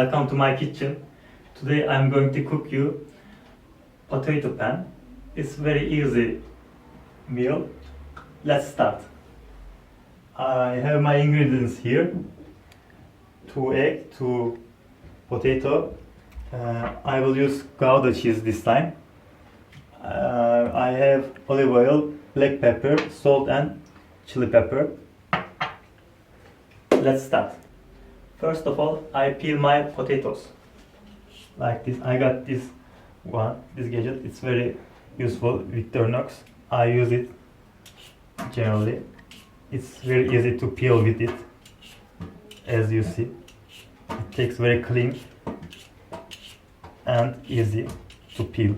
welcome to my kitchen. Today I'm going to cook you potato pan. It's very easy meal. Let's start. I have my ingredients here. 2 egg, 2 potato. I will use Gouda cheese this time. I have olive oil, black pepper, salt and chili pepper. Let's start. First of all, I peel my potatoes like this. I got this gadget. It's very useful, Victorinox. I use it generally. It's very easy to peel with it, as you see. It takes very clean and easy to peel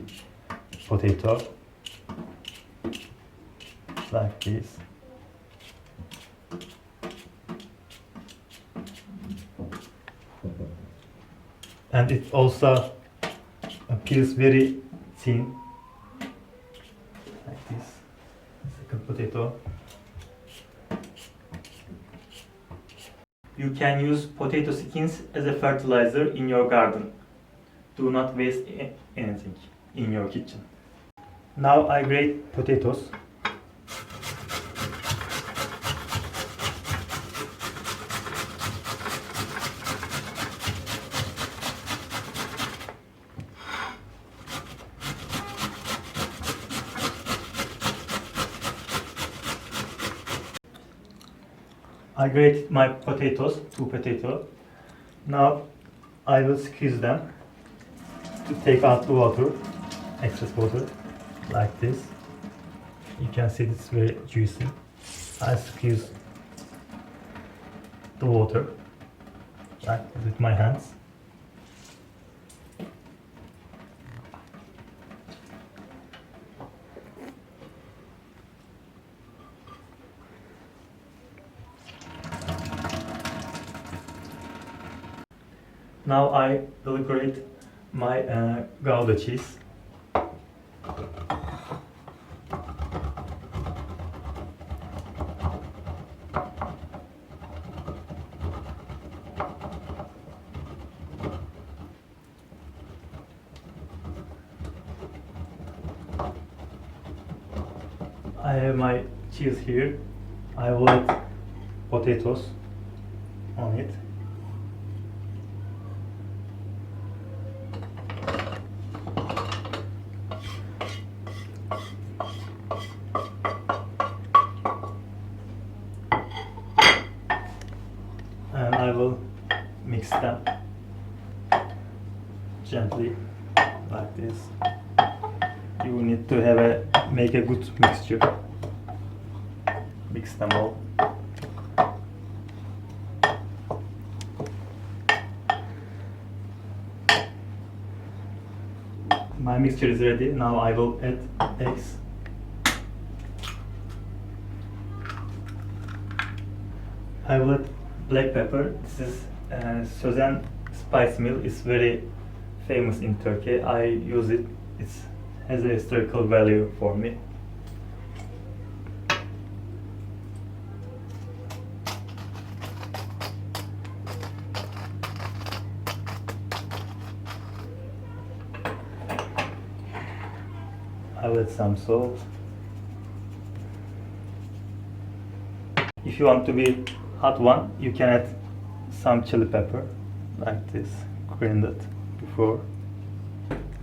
potato like this. And it also peels very thin like this. Second potato. You can use potato skins as a fertilizer in your garden. Do not waste anything in your kitchen. Now I grate potatoes. I grated my potatoes, 2 potatoes. Now I will squeeze them to take out the water, excess water, like this. You can see it's very juicy. I squeeze the water like this with my hands. Now I will grate my Gouda cheese. I have my cheese here. I will add potatoes on it. And I will mix them gently like this. You need to make a good mixture. Mix them all. My mixture is ready. Now I will add eggs. I will add black pepper. This is Sözen spice meal. It's very famous in Turkey. I use it. It has a historical value for me. I will add some salt. If you want to be hot one, you can add some chili pepper like this, grinded before.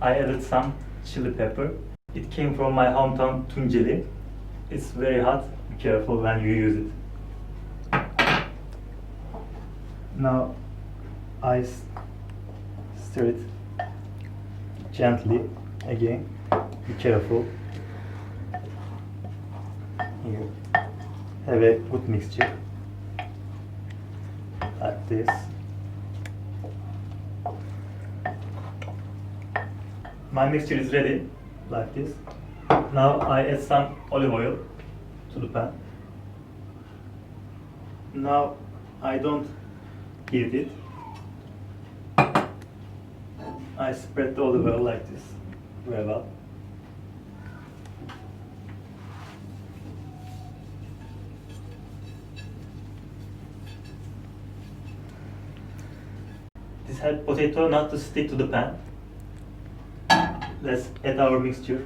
I added some chili pepper. It came from my hometown Tunceli. It's very hot. Be careful when you use it. Now I stir it gently again. Be careful. Here. Have a good mixture like this. My mixture is ready like this. Now I add some olive oil to the pan. Now I don't heat it. I spread the olive oil like this very well. This help potato not to stick to the pan. Let's add our mixture.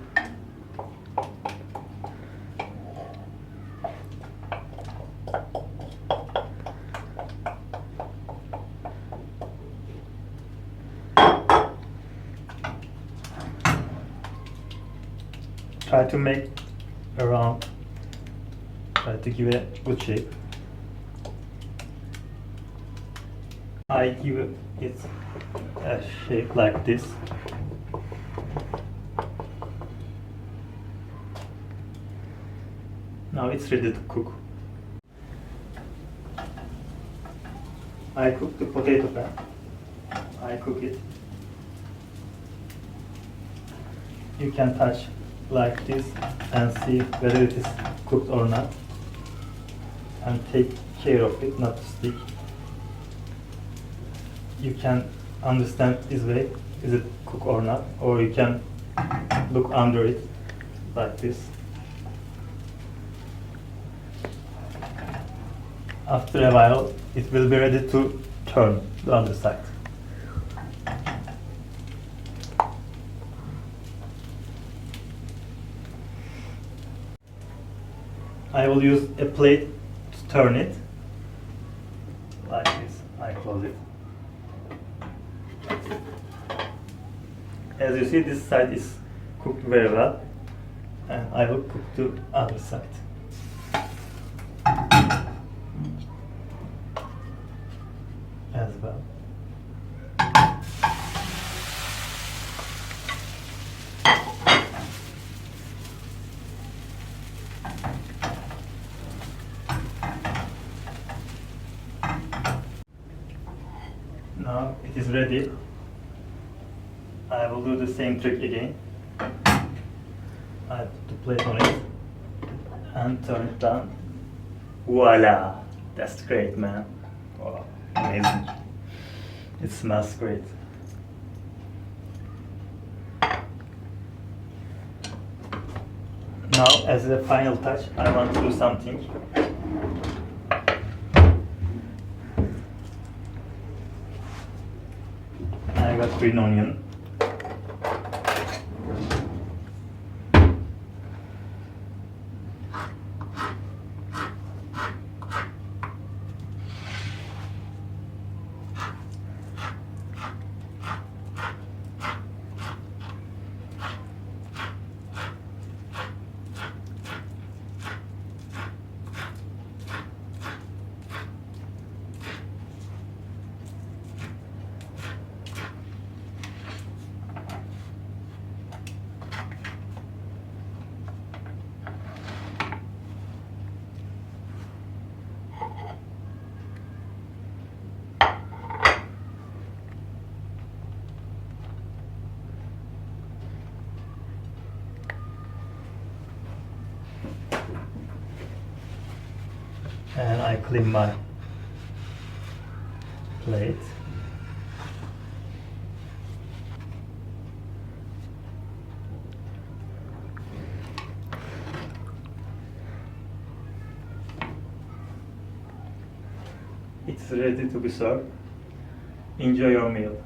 Try to make around, try to give it a good shape. I give it a shape like this. Now it's ready to cook. I cook the potato pan. I cook it. You can touch like this and see whether it is cooked or not, and take care of it not to stick. You can understand this way, is it cooked or not, or you can look under it like this. After a while it will be ready to turn the other side. I will use a plate to turn it like this. I close it. As you see, this side is cooked very well, and I will cook the other side. As well. Now it is ready. I will do the same trick again. I put the plate on it and turn it down. Voila! That's great, man. Wow, amazing. It smells great. Now, as a final touch, I want to do something. I got green onion. And I clean my plate. It's ready to be served. Enjoy your meal.